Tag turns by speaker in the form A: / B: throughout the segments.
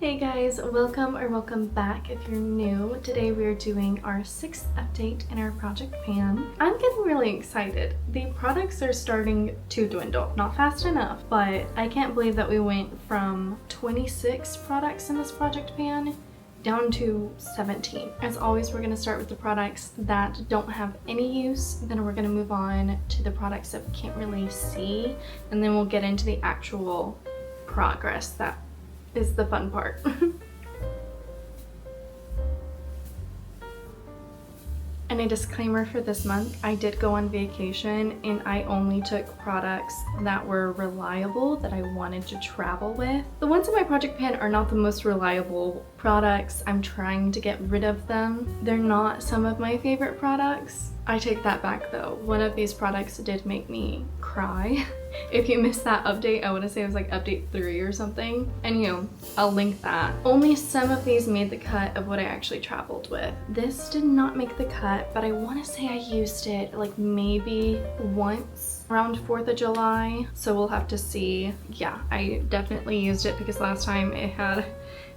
A: Hey guys, welcome back if you're new. Today we are doing our 6th update in our project pan. I'm getting really excited. The products are starting to dwindle. Not fast enough, but I can't believe that we went from 26 products in this project pan down to 17. As always, we're going to start with the products that don't have any use, then we're going to move on to the products that we can't really see, and then we'll get into the actual progress that is the fun part. And a disclaimer for this month, I did go on vacation and I only took products that were reliable that I wanted to travel with. The ones in my project pan are not the most reliable products. I'm trying to get rid of them. They're not some of my favorite products. I take that back though. One of these products did make me cry. If you missed that update, I want to say it was like update 3 or something. And I'll link that. Only some of these made the cut of what I actually traveled with. This did not make the cut, but I want to say I used it like maybe once around 4th of July. So we'll have to see. Yeah, I definitely used it because last time it had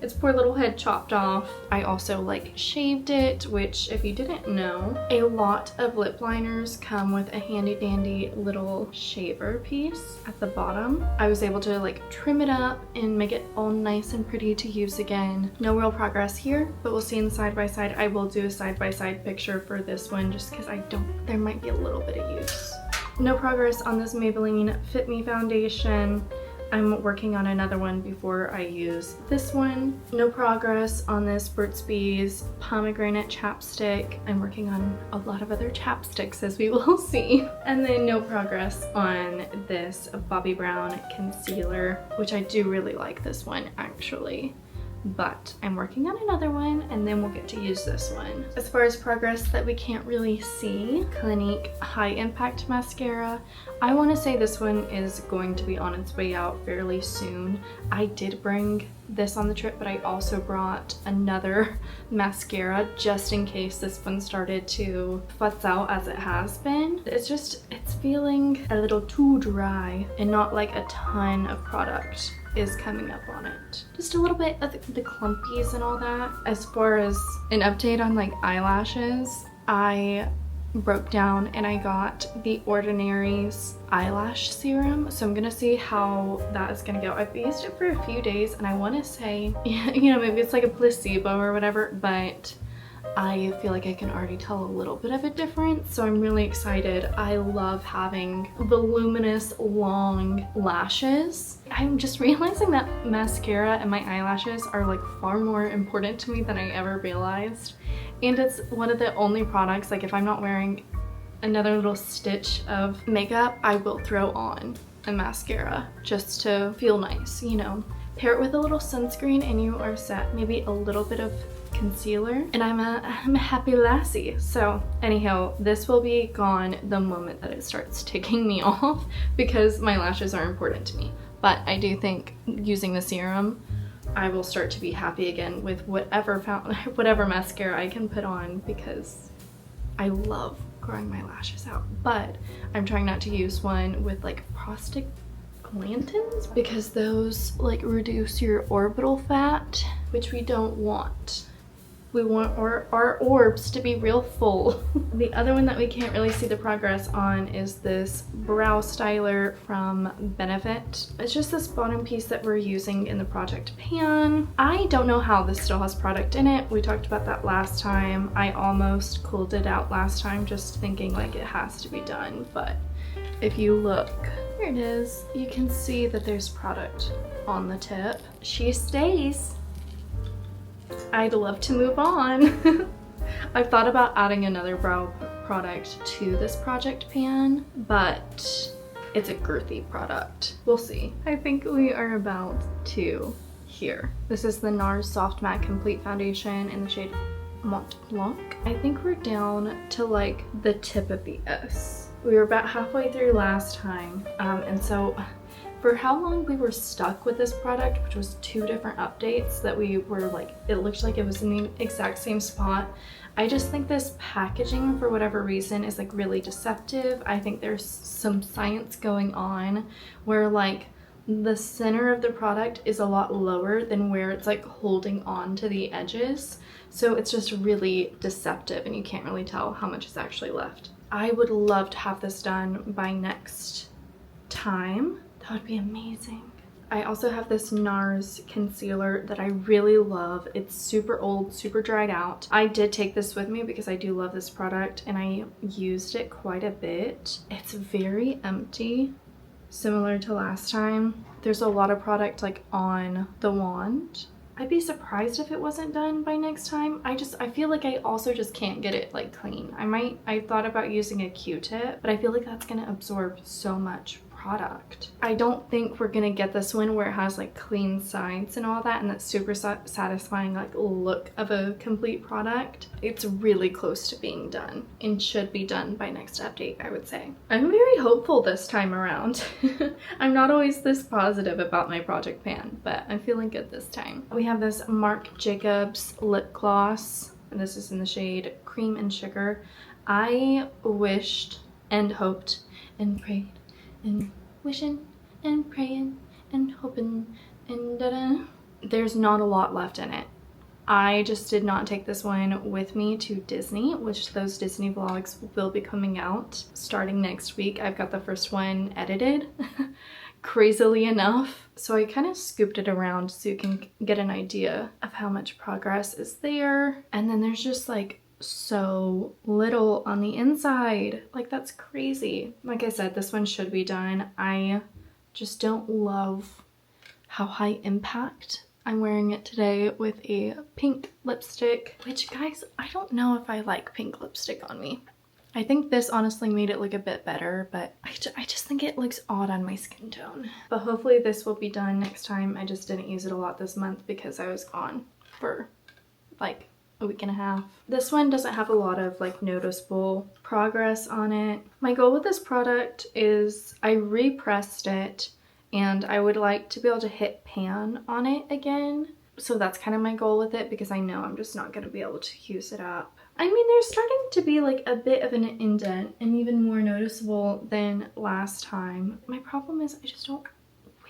A: its poor little head chopped off. I also like shaved it, which if you didn't know, a lot of lip liners come with a handy dandy little shaver piece at the bottom. I was able to like trim it up and make it all nice and pretty to use again. No real progress here, but we'll see in the side by side. I will do a side by side picture for this one just because there might be a little bit of use. No progress on this Maybelline Fit Me foundation. I'm working on another one before I use this one. No progress on this Burt's Bees pomegranate chapstick. I'm working on a lot of other chapsticks, as we will see. And then no progress on this Bobbi Brown concealer, which I do really like this one actually. But I'm working on another one and then we'll get to use this one. As far as progress that we can't really see, Clinique High Impact Mascara. I want to say this one is going to be on its way out fairly soon. I did bring this on the trip, but I also brought another mascara just in case this one started to futz out as it has been. It's feeling a little too dry and not like a ton of product is coming up on it. Just a little bit of the clumpies and all that. As far as an update on like eyelashes, I broke down and I got the Ordinary's eyelash serum, so I'm gonna see how that is gonna go. I've used it for a few days and I want to say, maybe it's like a placebo or whatever, but I feel like I can already tell a little bit of a difference, so I'm really excited. I love having voluminous, long lashes. I'm just realizing that mascara and my eyelashes are like far more important to me than I ever realized. And it's one of the only products, like if I'm not wearing another little stitch of makeup, I will throw on a mascara just to feel nice, Pair it with a little sunscreen and you are set. Maybe a little bit of concealer and I'm a happy lassie. So anyhow, this will be gone the moment that it starts ticking me off because my lashes are important to me. But I do think using the serum, I will start to be happy again with whatever mascara I can put on because I love growing my lashes out. But I'm trying not to use one with like prostaglandins because those like reduce your orbital fat, which we don't want. We want our orbs to be real full. The other one that we can't really see the progress on is this brow styler from Benefit. It's just this bottom piece that we're using in the project pan. I don't know how this still has product in it. We talked about that last time. I almost cooled it out last time just thinking like it has to be done, but if you look, here it is. You can see that there's product on the tip. She stays. I'd love to move on. I've thought about adding another brow product to this project pan, but it's a girthy product. We'll see. I think we are about to here. This is the NARS Soft Matte Complete Foundation in the shade Mont Blanc. I think we're down to like the tip of the S. We were about halfway through last time, and so for how long we were stuck with this product, which was 2 different updates that we were like, it looked like it was in the exact same spot. I just think this packaging, for whatever reason, is like really deceptive. I think there's some science going on where like the center of the product is a lot lower than where it's like holding on to the edges. So it's just really deceptive and you can't really tell how much is actually left. I would love to have this done by next time. That would be amazing. I also have this NARS concealer that I really love. It's super old, super dried out. I did take this with me because I do love this product and I used it quite a bit. It's very empty, similar to last time. There's a lot of product like on the wand. I'd be surprised if it wasn't done by next time. I feel like I also just can't get it like clean. I thought about using a Q-tip, but I feel like that's gonna absorb so much product. I don't think we're gonna get this one where it has like clean sides and all that and that super satisfying like look of a complete product. It's really close to being done and should be done by next update, I would say. I'm very hopeful this time around. I'm not always this positive about my project pan, but I'm feeling good this time. We have this Marc Jacobs lip gloss and this is in the shade Cream and Sugar. I wished and hoped and prayed and wishing and praying and hoping and da-da. There's not a lot left in it. I just did not take this one with me to Disney, which those Disney vlogs will be coming out starting next week. I've got the first one edited, crazily enough. So I kind of scooped it around so you can get an idea of how much progress is there. And then there's just like so little on the inside. Like that's crazy. Like I said, this one should be done. I just don't love how high impact. I'm wearing it today with a pink lipstick, which guys, I don't know if I like pink lipstick on me. I think this honestly made it look a bit better, but I just think it looks odd on my skin tone. But hopefully this will be done next time. I just didn't use it a lot this month because I was gone for like a week and a half. This one doesn't have a lot of like noticeable progress on it. My goal with this product is I repressed it and I would like to be able to hit pan on it again. So that's kind of my goal with it because I know I'm just not going to be able to use it up. I mean, there's starting to be like a bit of an indent and even more noticeable than last time. My problem is I just don't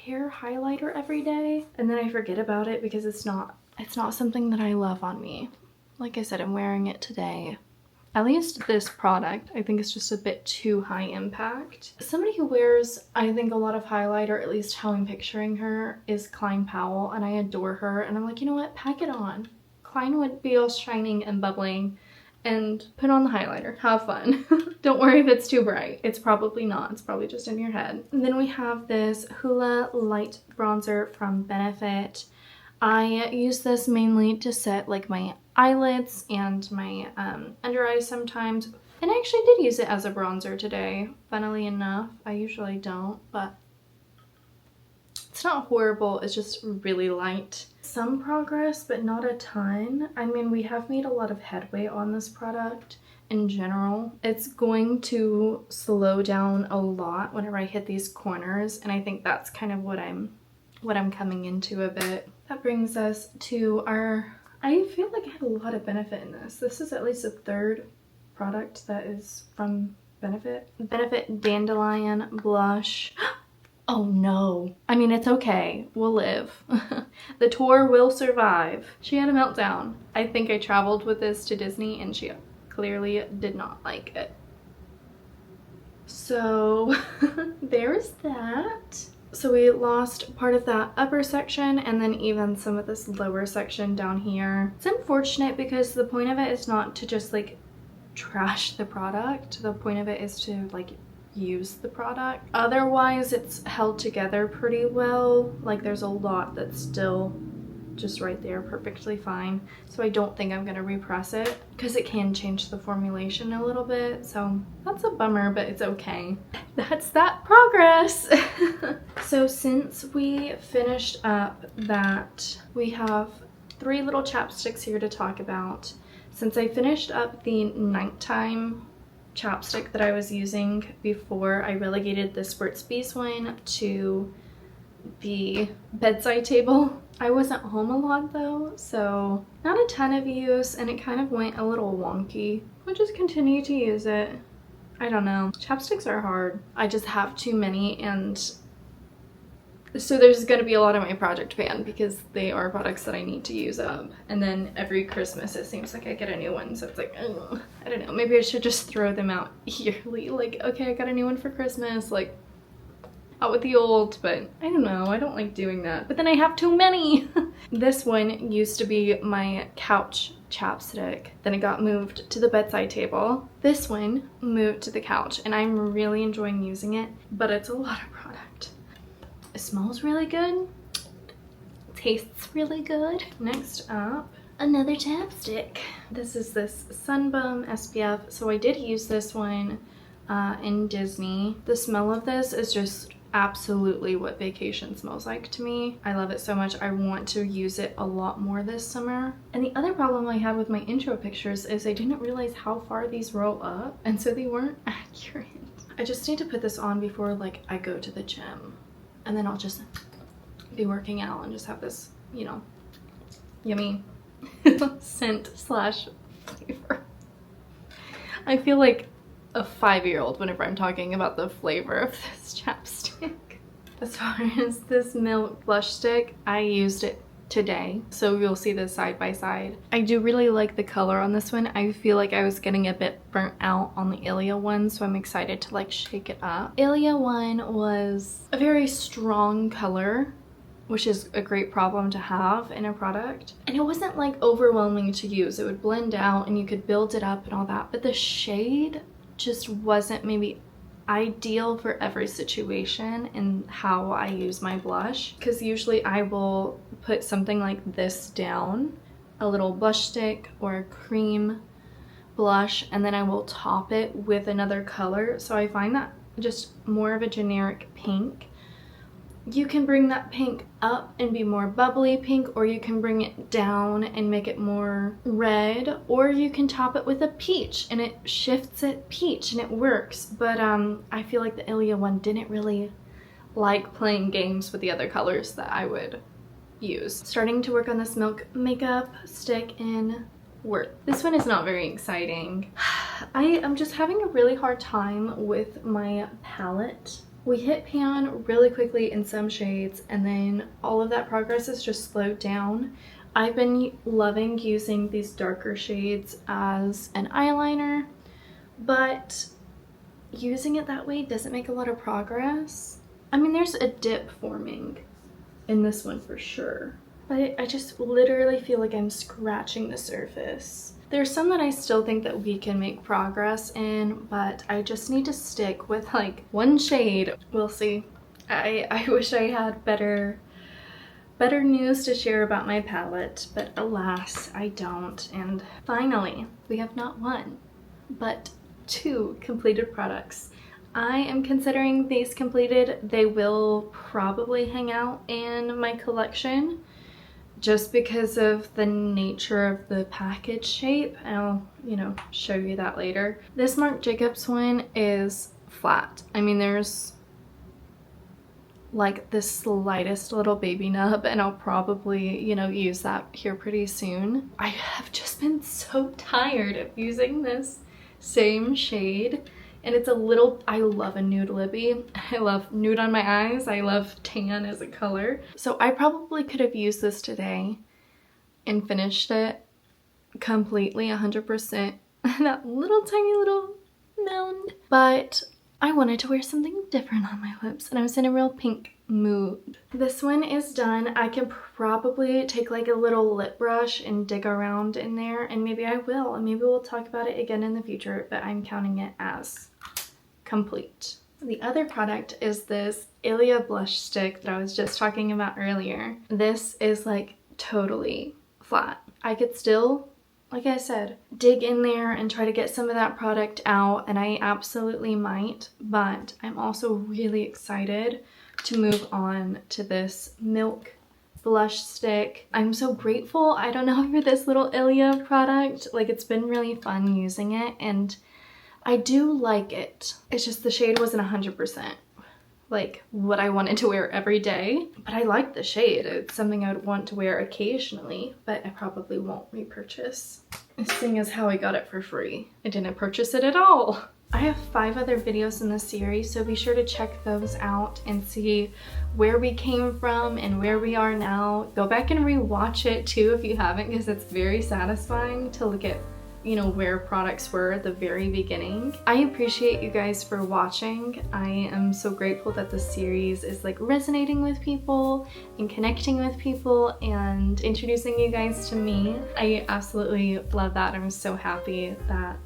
A: wear highlighter every day and then I forget about it because it's not something that I love on me. Like I said, I'm wearing it today. At least this product, I think it's just a bit too high impact. Somebody who wears, I think, a lot of highlighter, at least how I'm picturing her, is Klein Powell, and I adore her. And I'm like, you know what? Pack it on. Klein would be all shining and bubbling, and put on the highlighter. Have fun. Don't worry if it's too bright. It's probably not. It's probably just in your head. And then we have this Hoola Light Bronzer from Benefit. I use this mainly to set like my eyelids and my under eyes sometimes. And I actually did use it as a bronzer today, funnily enough. I usually don't, but it's not horrible. It's just really light. Some progress, but not a ton. I mean, we have made a lot of headway on this product in general. It's going to slow down a lot whenever I hit these corners, and I think that's kind of what I'm coming into a bit. That brings us to our, I feel like I had a lot of Benefit in this. This is at least the third product that is from Benefit. Benefit Dandelion Blush. Oh no. I mean, it's okay. We'll live. The tour will survive. She had a meltdown. I think I traveled with this to Disney and she clearly did not like it. So there's that. So we lost part of that upper section and then even some of this lower section down here. It's unfortunate because the point of it is not to just like trash the product. The point of it is to like use the product. Otherwise it's held together pretty well. Like there's a lot that's still just right there perfectly fine. So I don't think I'm gonna repress it because it can change the formulation a little bit. So that's a bummer, but it's okay. That's that progress. So since we finished up that, we have 3 little chapsticks here to talk about. Since I finished up the nighttime chapstick that I was using before, I relegated the Squirts Bees one to the bedside table. I wasn't home a lot though, so not a ton of use, and it kind of went a little wonky. I'll just continue to use it. I don't know. Chapsticks are hard. I just have too many and So there's gonna be a lot of my project pan because they are products that I need to use up. And then every Christmas it seems like I get a new one, so it's like, ugh, I don't know, maybe I should just throw them out yearly. Like, okay, I got a new one for Christmas, like out with the old, but I don't know, I don't like doing that. But then I have too many. This one used to be my couch chapstick, then it got moved to the bedside table. This one moved to the couch, and I'm really enjoying using it, but it's a lot of product. It smells really good, tastes really good. Next up, another chapstick. This is this Sunbum SPF. So I did use this one in Disney. The smell of this is just absolutely what vacation smells like to me. I love it so much. I want to use it a lot more this summer. And the other problem I had with my intro pictures is I didn't realize how far these roll up, and so they weren't accurate. I just need to put this on before like I go to the gym, and then I'll just be working out and just have this, you know, yummy scent slash flavor. I feel like a 5-year-old whenever I'm talking about the flavor of this chapstick. As far as this Milk blush stick, I used it today, so you'll see this side by side. I do really like the color on this one. I feel like I was getting a bit burnt out on the Ilia one, so I'm excited to like shake it up. Ilia one was a very strong color, which is a great problem to have in a product. And it wasn't like overwhelming to use. It would blend out and you could build it up and all that, but the shade just wasn't maybe ideal for every situation in how I use my blush, because usually I will put something like this down, a little blush stick or a cream blush, and then I will top it with another color. So I find that just more of a generic pink. You can bring that pink up and be more bubbly pink, or you can bring it down and make it more red, or you can top it with a peach and it shifts it peach and it works. But I feel like the Ilia one didn't really like playing games with the other colors that I would use. Starting to work on this Milk makeup stick in Worth. This one is not very exciting. I am just having a really hard time with my palette. We hit pan really quickly in some shades, and then all of that progress has just slowed down. I've been loving using these darker shades as an eyeliner, but using it that way doesn't make a lot of progress. I mean, there's a dip forming in this one for sure, but I just literally feel like I'm scratching the surface. There's some that I still think that we can make progress in, but I just need to stick with like one shade. We'll see. I wish I had better news to share about my palette, but alas, I don't. And finally, we have not one, but 2 completed products. I am considering these completed. They will probably hang out in my collection, just because of the nature of the package shape. I'll, you know, show you that later. This Marc Jacobs one is flat. I mean, there's like the slightest little baby nub, and I'll probably, you know, use that here pretty soon. I have just been so tired of using this same shade. And it's a little, I love a nude lippy. I love nude on my eyes. I love tan as a color. So I probably could have used this today and finished it completely 100%. That little tiny little mound. But I wanted to wear something different on my lips, and I was in a real pink mood. This one is done. I can probably take like a little lip brush and dig around in there, and maybe I will, and maybe we'll talk about it again in the future, but I'm counting it as complete. The other product is this Ilia blush stick that I was just talking about earlier. This is like totally flat. I could still, like I said, dig in there and try to get some of that product out, and I absolutely might, but I'm also really excited to move on to this Milk blush stick. I'm so grateful, I don't know, for this little Ilia product. Like, it's been really fun using it, and I do like it. It's just the shade wasn't 100% like what I wanted to wear every day, but I like the shade. It's something I would want to wear occasionally, but I probably won't repurchase. Seeing as how I got it for free. I didn't purchase it at all. I have 5 other videos in this series, so be sure to check those out and see where we came from and where we are now. Go back and rewatch it too if you haven't, because it's very satisfying to look at, you know, where products were at the very beginning. I appreciate you guys for watching. I am so grateful that this series is like resonating with people and connecting with people and introducing you guys to me. I absolutely love that. I'm so happy that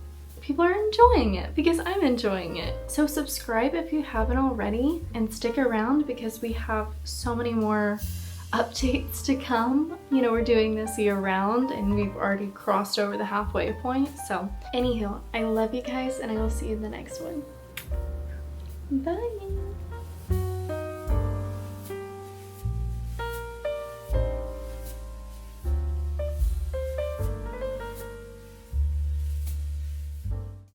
A: people are enjoying it because I'm enjoying it. So subscribe if you haven't already and stick around because we have so many more updates to come. You know, we're doing this year round and we've already crossed over the halfway point. So anywho, I love you guys and I will see you in the next one. Bye.